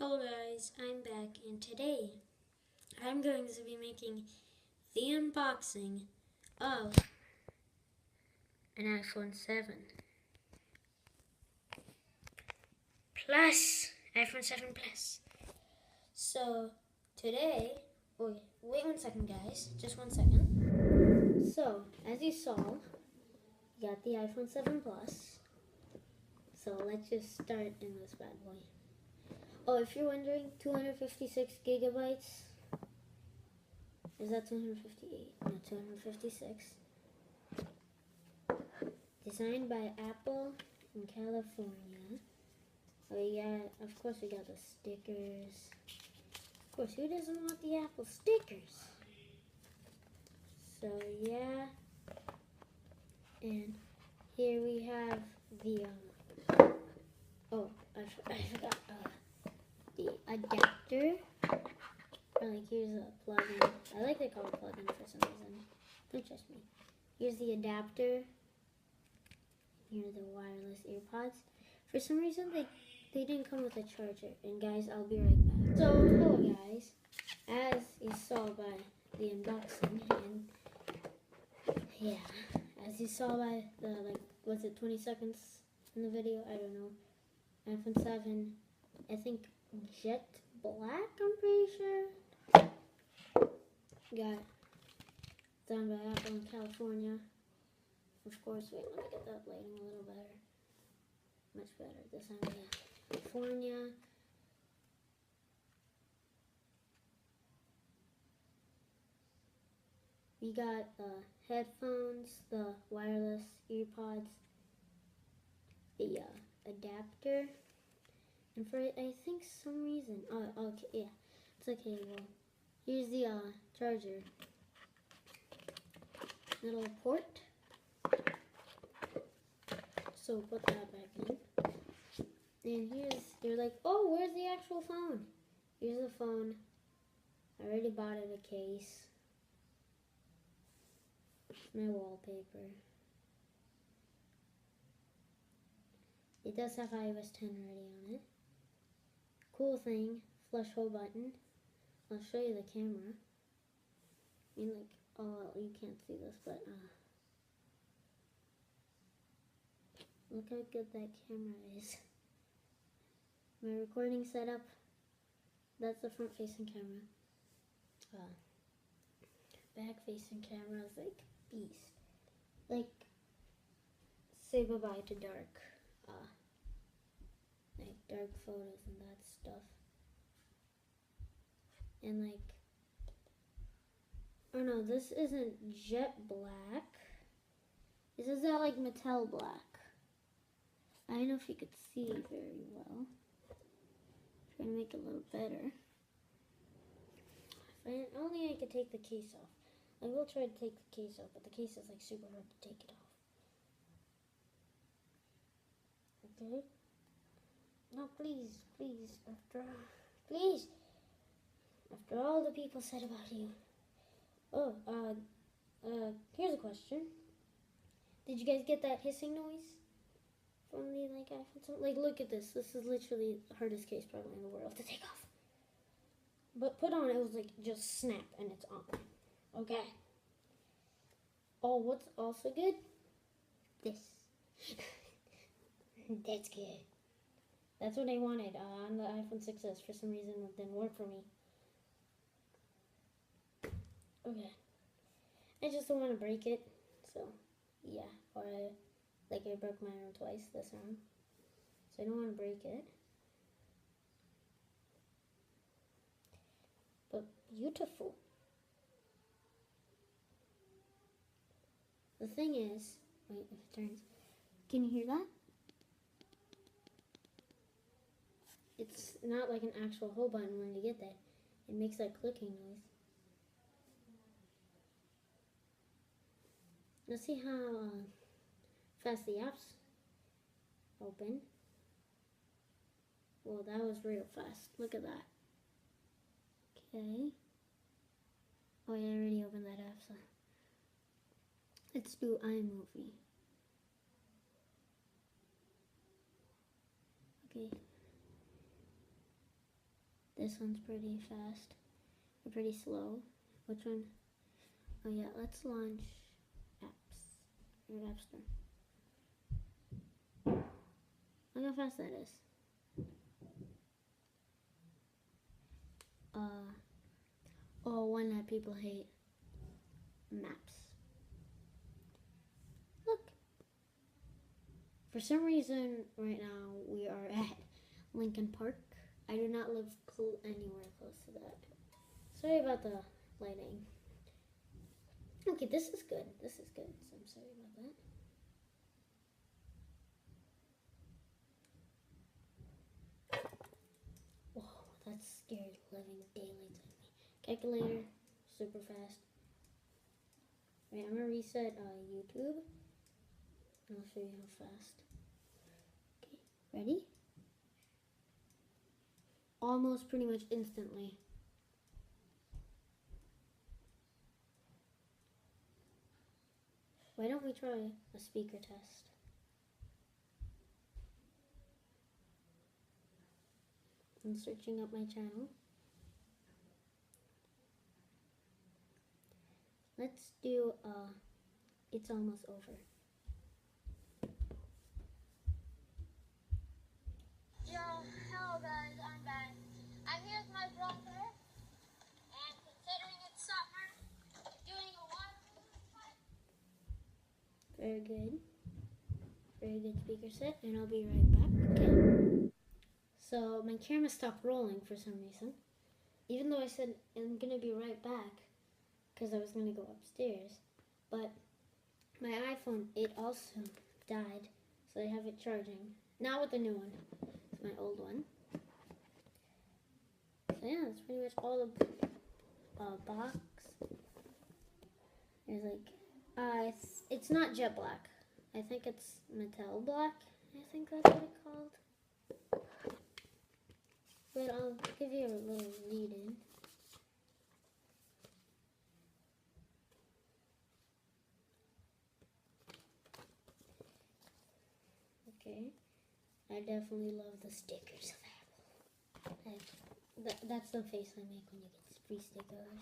Hello guys, I'm back and today I'm going to be making the unboxing of an iPhone 7 Plus, iPhone 7 Plus. So today, wait 1 second guys, just 1 second. So as you saw, we got the iPhone 7 Plus. So let's just start in this bad boy. Oh, if you're wondering, 256 gigabytes. Is that 258? No, 256. Designed by Apple in California. Oh yeah, of course we got the stickers. Of course, who doesn't want the Apple stickers? So yeah. And here we have the, I forgot, the adapter. Or like, here's a plug-in. I like to call it plug-in for some reason. Don't trust me. Here's the adapter. Here are the wireless earpods. For some reason, they didn't come with a charger. And guys, I'll be right back. So, hello guys. As you saw by the unboxing, and yeah, as you saw by the, was it 20 seconds in the video? I don't know. iPhone 7, I think jet black, I'm pretty sure. Got done by Apple in California. Of course, wait, let me get that lighting a little better. Much better. This time by California. We got the headphones, the wireless earpods, the adapter, and for I think some reason, okay, yeah, it's okay. Well, here's the charger, little port. So put that back in. And they're like, oh, where's the actual phone? Here's the phone. I already bought it a case. My wallpaper. It does have iOS 10 already on it. Cool thing, flush hole button. I'll show you the camera. I mean, like, oh, well, you can't see this, but look how good that camera is. My recording setup, that's the front facing camera. Back facing camera is like beast. Like, say bye-bye to dark photos and that stuff. And like, oh no, this isn't jet black. This is that like metal black. I don't know if you could see very well. I'm trying to make it a little better. If only I could take the case off. I will try to take the case off, but the case is like super hard to take it off. Okay. No, please, please. After all the people said about you. Oh, here's a question. Did you guys get that hissing noise from the iPhone? Like, look at this. This is literally the hardest case probably in the world to take off. But put on, it was like just snap and it's on. Okay. Oh, what's also good? This. That's good. That's what I wanted on the iPhone 6s. For some reason, it didn't work for me. Okay. I just don't want to break it. So, yeah. Or I broke my arm twice this arm. So I don't want to break it. But beautiful. The thing is, wait, if it turns, can you hear that? It's not like an actual hole button when you get that. It makes that clicking noise. Let's see how fast the apps open. Well, that was real fast. Look at that. Okay. Oh, yeah, I already opened that app, so let's do iMovie. Okay. This one's pretty fast. Or pretty slow. Which one? Oh yeah, let's launch apps. Your App Store. Look how fast that is. Oh, one that people hate. Maps. Look. For some reason, right now, we are at Lincoln Park. I do not live anywhere close to that. Sorry about the lighting. Okay, this is good. This is good. So I'm sorry about that. Whoa, that scared living daylights out of me. Calculator, super fast. Wait, I'm gonna reset YouTube. And I'll show you how fast. Okay, ready? Almost pretty much instantly. Why don't we try a speaker test? I'm searching up my channel. Let's do It's Almost Over. Yo, hello guys, I'm back. I'm here with my brother, and considering it's summer, doing a water fight. Very good. Very good speaker set, and I'll be right back. Okay. So my camera stopped rolling for some reason. Even though I said I'm gonna be right back, because I was gonna go upstairs. But my iPhone, it also died, so I have it charging. Not with the new one. It's my old one. So yeah, that's pretty much all the box. There's like, it's not jet black. I think it's metal black. I think that's what it's called. But I'll give you a little read in. Okay. I definitely love the stickers of Apple. That's the face I make when you get free stickers.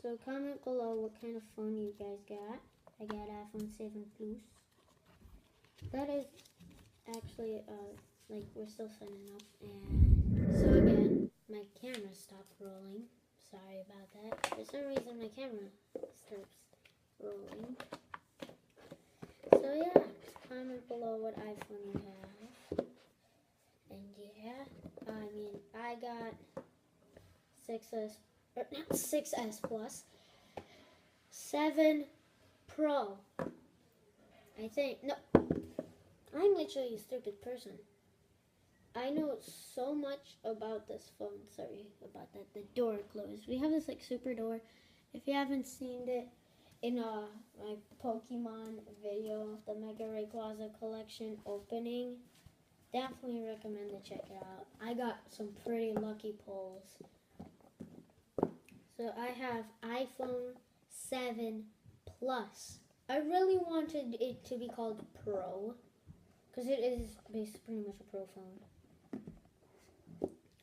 So comment below what kind of phone you guys got. I got iPhone 7 Plus. That is actually, like, we're still setting up. And so again, my camera stopped rolling. Sorry about that. For some reason, my camera stops rolling. So yeah, comment below what iPhone you have. And yeah, I mean, I got 6S, or not 6S Plus, 7 Pro. I think, no, I'm literally a stupid person. I know so much about this phone. Sorry about that. The door closed. We have this like super door. If you haven't seen it in my Pokemon video, the Mega Rayquaza collection opening, definitely recommend to check it out. I got some pretty lucky pulls. So I have iPhone 7 Plus. I really wanted it to be called Pro, because it is basically pretty much a pro phone.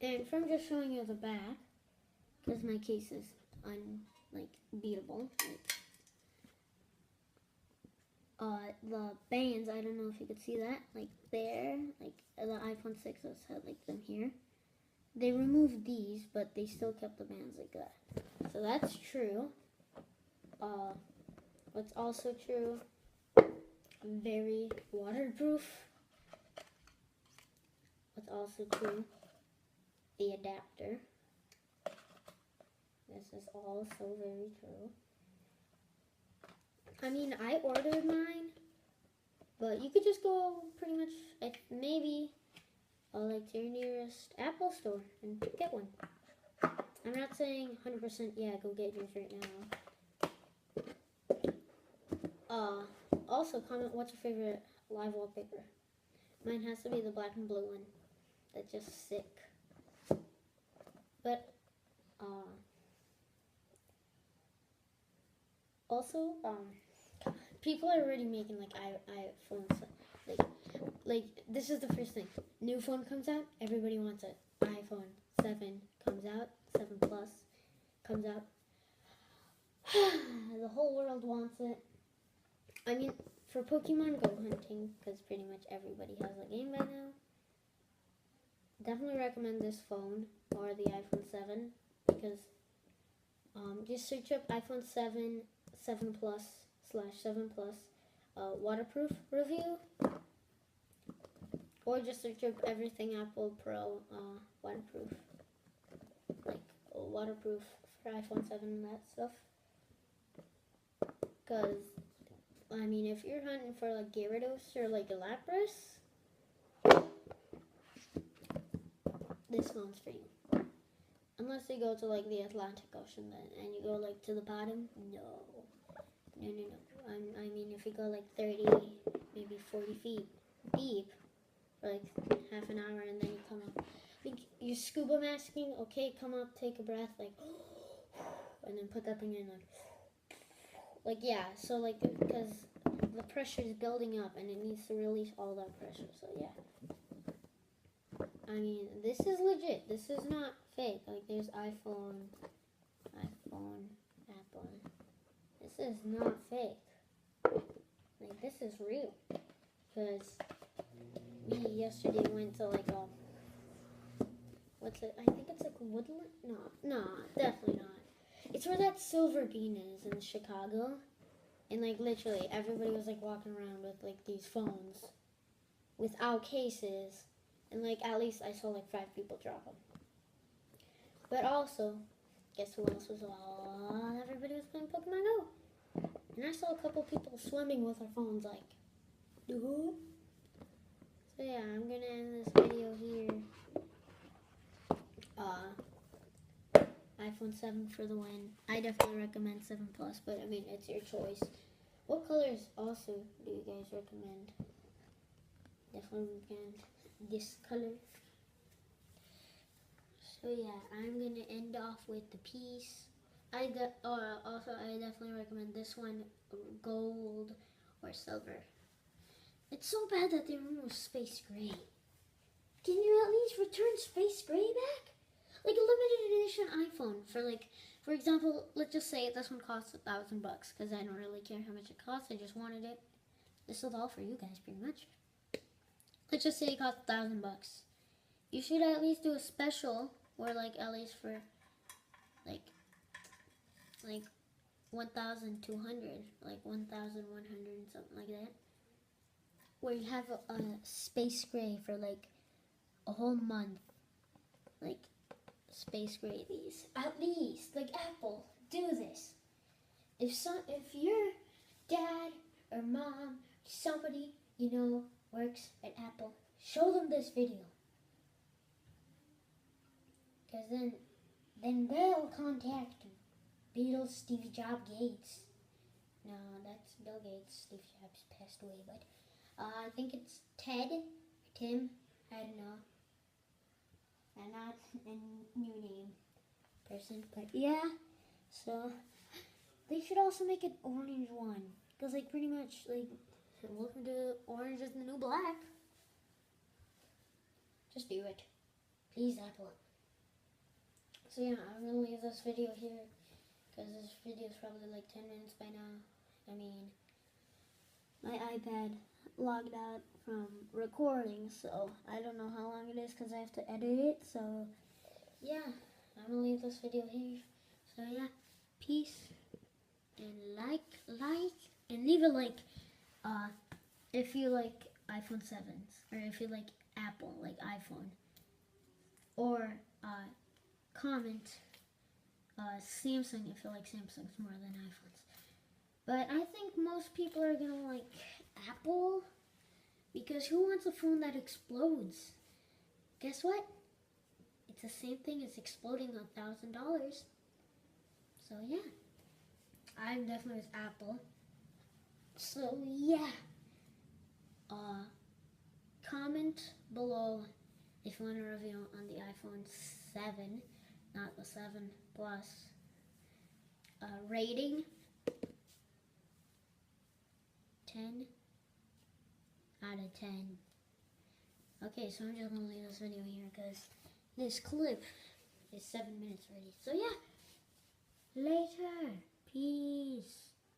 And from just showing you the back, because my case is beatable. The bands, I don't know if you could see that, like there, like the iPhone 6s had like them here. They removed these, but they still kept the bands like that. So that's true. What's also true, very waterproof. What's also true, the adapter. This is also very true. I mean, I ordered mine, but you could just go pretty much, maybe, like to your nearest Apple store and get one. I'm not saying 100%, yeah, go get yours right now. Also, comment what's your favorite live wallpaper. Mine has to be the black and blue one. That's just sick. But, also, people are already making like iPhones, like like, this is the first thing. New phone comes out, everybody wants it. iPhone 7 comes out, 7 Plus comes out. The whole world wants it. I mean, for Pokemon Go hunting, because pretty much everybody has a game by now, definitely recommend this phone or the iPhone 7, because just search up iPhone 7, 7 Plus / 7 Plus waterproof review, or just search up everything Apple Pro waterproof, like waterproof for iPhone 7 and that stuff. Because, I mean, if you're hunting for like Gyarados or like Lapras, this phone's for you. Unless you go to like the Atlantic Ocean then, and you go like to the bottom, no. I mean, if you go like 30, maybe 40 feet deep for like half an hour, and then you come up, like you're scuba masking. Okay, come up, take a breath, like, and then put that thing in, like yeah. So like because the pressure is building up, and it needs to release all that pressure. So yeah. I mean, this is legit. This is not fake. Like, there's iPhone, Apple. This is not fake. Like, this is real. Because we yesterday went to, like, what's it? I think it's, like, Woodland? No, definitely not. It's where that Silver Bean is in Chicago. And, like, literally, everybody was, like, walking around with, like, these phones without cases. And, like, at least I saw, like, 5 people drop them. But also, guess who else was on? Everybody was playing Pokemon Go. And I saw a couple people swimming with their phones, like, dude. So, yeah, I'm going to end this video here. iPhone 7 for the win. I definitely recommend 7 Plus, but, I mean, it's your choice. What colors also do you guys recommend? Definitely recommend this color. So yeah, I'm gonna end off with the piece. Also I definitely recommend this one, gold or silver. It's so bad that they removed Space Gray. Can you at least return Space Gray back? Like a limited edition iPhone for like, for example, let's just say this one costs $1,000 because I don't really care how much it costs. I just wanted it. This is all for you guys, pretty much. Let's just say it costs $1,000. You should at least do a special, or like at least for like 1,200, like 1,100 and something like that, where you have a Space Gray for like a whole month, like Space Gray these. At least, like Apple, do this. If your dad or mom, somebody you know works at Apple, show them this video. Because then they'll contact Beatles, Steve Jobs, Gates. No, that's Bill Gates. Steve Jobs passed away, but I think it's Ted or Tim. I don't know. I'm not a new name person, but yeah. So they should also make an orange one, because like pretty much like welcome to orange is the new black. Just do it, please, Apple. So yeah, I'm gonna leave this video here because this video is probably like 10 minutes by now. I mean, my iPad logged out from recording, so I don't know how long it is because I have to edit it. So yeah, I'm gonna leave this video here. So yeah, peace, and like, and leave a like if you like iPhone 7s, or if you like Apple, like iPhone, or comment Samsung if you like Samsungs more than iPhones. But I think most people are gonna like Apple, because who wants a phone that explodes? Guess what? It's the same thing as exploding $1,000. So yeah, I'm definitely with Apple. So yeah, comment below if you want a review on the iPhone 7, not the 7 Plus. Rating 10 out of 10. Okay, so I'm just gonna leave this video here because this clip is 7 minutes already. So yeah, later. Peace.